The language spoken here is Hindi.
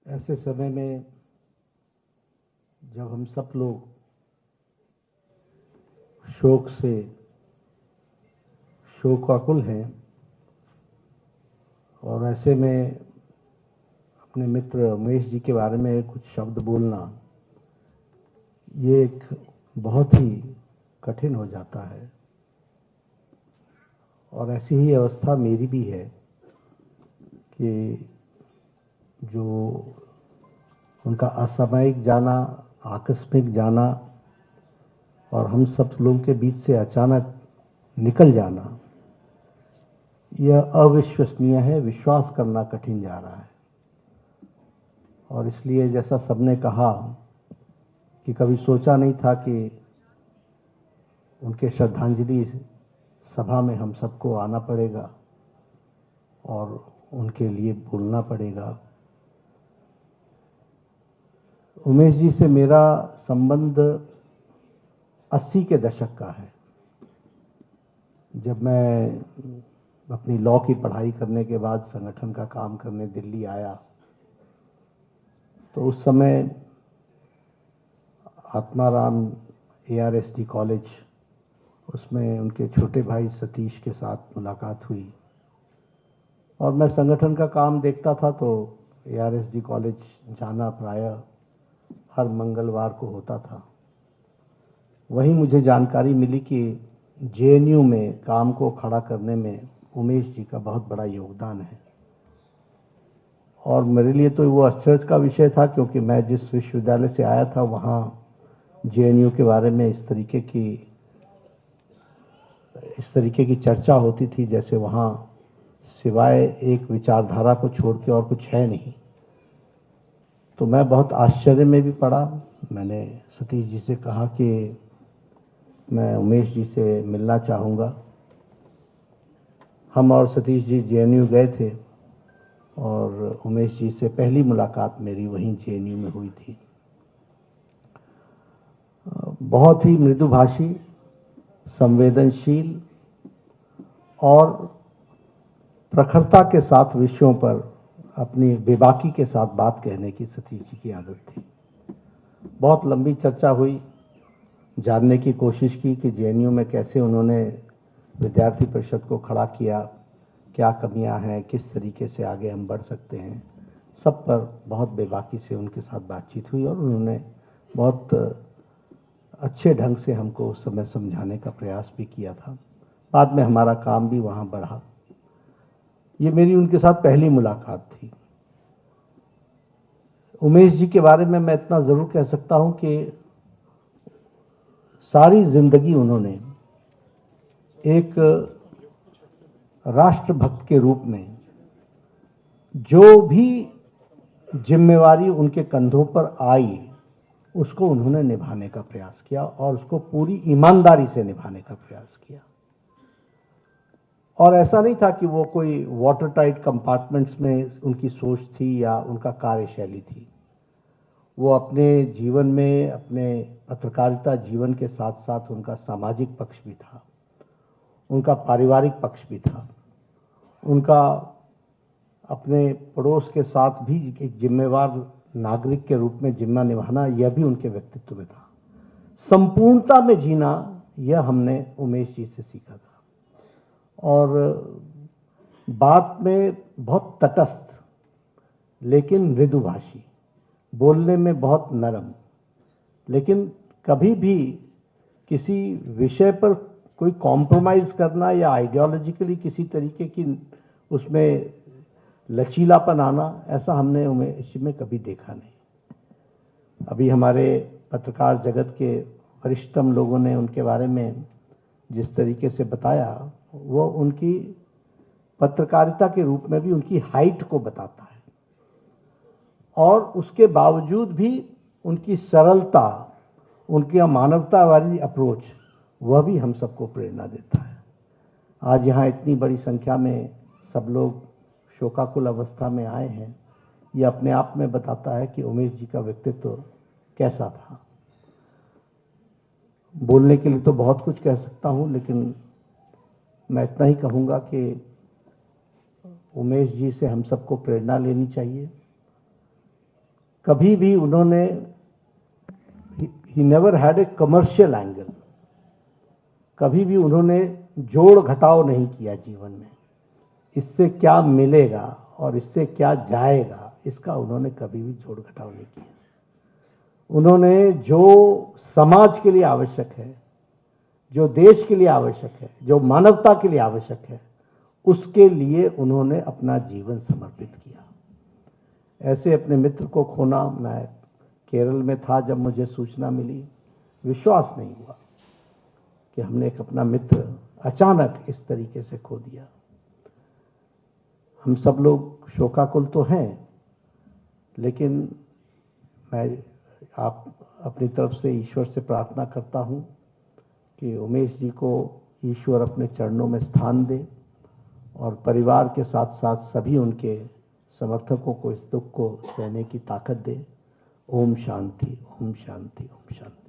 ऐसे समय में जब हम सब लोग शोकाकुल हैं और ऐसे में अपने मित्र उमेश जी के बारे में कुछ शब्द बोलना ये एक बहुत ही कठिन हो जाता है। और ऐसी ही अवस्था मेरी भी है कि जो उनका असामयिक जाना, आकस्मिक जाना और हम सब लोगों के बीच से अचानक निकल जाना, यह अविश्वसनीय है। विश्वास करना कठिन जा रहा है। और इसलिए जैसा सबने कहा कि कभी सोचा नहीं था कि उनके श्रद्धांजलि सभा में हम सबको आना पड़ेगा और उनके लिए बोलना पड़ेगा। उमेश जी से मेरा संबंध 80 के दशक का है। जब मैं अपनी लॉ की पढ़ाई करने के बाद संगठन का काम करने दिल्ली आया तो उस समय आत्माराम ARSD कॉलेज, उसमें उनके छोटे भाई सतीश के साथ मुलाकात हुई और मैं संगठन का काम देखता था तो ARSD कॉलेज जाना प्रायः हर मंगलवार को होता था। वहीं मुझे जानकारी मिली कि JNU में काम को खड़ा करने में उमेश जी का बहुत बड़ा योगदान है। और मेरे लिए तो वो आश्चर्य का विषय था क्योंकि मैं जिस विश्वविद्यालय से आया था वहाँ JNU के बारे में इस तरीके की चर्चा होती थी जैसे वहाँ सिवाय एक विचारधारा को छोड़ के और कुछ है नहीं। तो मैं बहुत आश्चर्य में भी पड़ा। मैंने सतीश जी से कहा कि मैं उमेश जी से मिलना चाहूँगा। हम और सतीश जी JNU गए थे और उमेश जी से पहली मुलाकात मेरी वहीं JNU में हुई थी। बहुत ही मृदुभाषी, संवेदनशील और प्रखरता के साथ विषयों पर अपनी बेबाकी के साथ बात कहने की सतीश जी की आदत थी। बहुत लंबी चर्चा हुई, जानने की कोशिश की कि JNU में कैसे उन्होंने विद्यार्थी परिषद को खड़ा किया, क्या कमियां हैं, किस तरीके से आगे हम बढ़ सकते हैं। सब पर बहुत बेबाकी से उनके साथ बातचीत हुई और उन्होंने बहुत अच्छे ढंग से हमको उस समय समझाने का प्रयास भी किया था। बाद में हमारा काम भी वहाँ बढ़ा। ये मेरी उनके साथ पहली मुलाकात थी। उमेश जी के बारे में मैं इतना ज़रूर कह सकता हूँ कि सारी जिंदगी उन्होंने एक राष्ट्रभक्त के रूप में जो भी जिम्मेवारी उनके कंधों पर आई उसको उन्होंने निभाने का प्रयास किया और उसको पूरी ईमानदारी से निभाने का प्रयास किया। और ऐसा नहीं था कि वो कोई वाटर टाइट कंपार्टमेंट्स में उनकी सोच थी या उनका कार्यशैली थी। वो अपने जीवन में, अपने पत्रकारिता जीवन के साथ साथ उनका सामाजिक पक्ष भी था, उनका पारिवारिक पक्ष भी था, उनका अपने पड़ोस के साथ भी एक जिम्मेवार नागरिक के रूप में जिम्मा निभाना, यह भी उनके व्यक्तित्व में था। संपूर्णता में जीना, यह हमने उमेश जी से सीखा था। और बात में बहुत तटस्थ लेकिन मृदुभाषी, बोलने में बहुत नरम, लेकिन कभी भी किसी विषय पर कोई कॉम्प्रोमाइज करना या आइडियोलॉजिकली किसी तरीके की उसमें लचीलापन आना, ऐसा हमने उमेश में कभी देखा नहीं। अभी हमारे पत्रकार जगत के वरिष्ठतम लोगों ने उनके बारे में जिस तरीके से बताया, वो उनकी पत्रकारिता के रूप में भी उनकी हाइट को बताता है और उसके बावजूद भी उनकी सरलता, उनकी मानवता वाली अप्रोच, वह भी हम सबको प्रेरणा देता है। आज यहाँ इतनी बड़ी संख्या में सब लोग शोकाकुल अवस्था में आए हैं, ये अपने आप में बताता है कि उमेश जी का व्यक्तित्व कैसा था। बोलने के लिए तो बहुत कुछ कह सकता हूँ, लेकिन मैं इतना ही कहूँगा कि उमेश जी से हम सबको प्रेरणा लेनी चाहिए। कभी भी उन्होंने he never had a commercial angle, कभी भी उन्होंने जोड़ घटाव नहीं किया जीवन में। इससे क्या मिलेगा और इससे क्या जाएगा, इसका उन्होंने कभी भी जोड़ घटाव नहीं किया। उन्होंने जो समाज के लिए आवश्यक है, जो देश के लिए आवश्यक है, जो मानवता के लिए आवश्यक है, उसके लिए उन्होंने अपना जीवन समर्पित किया। ऐसे अपने मित्र को खोना, मैं केरल में था जब मुझे सूचना मिली, विश्वास नहीं हुआ कि हमने एक अपना मित्र अचानक इस तरीके से खो दिया। हम सब लोग शोकाकुल तो हैं, लेकिन मैं आप अपनी तरफ से ईश्वर से प्रार्थना करता हूं कि उमेश जी को ईश्वर अपने चरणों में स्थान दे और परिवार के साथ साथ सभी उनके समर्थकों को इस दुख को सहने की ताकत दे। ओम शांति, ओम शांति, ओम शांति।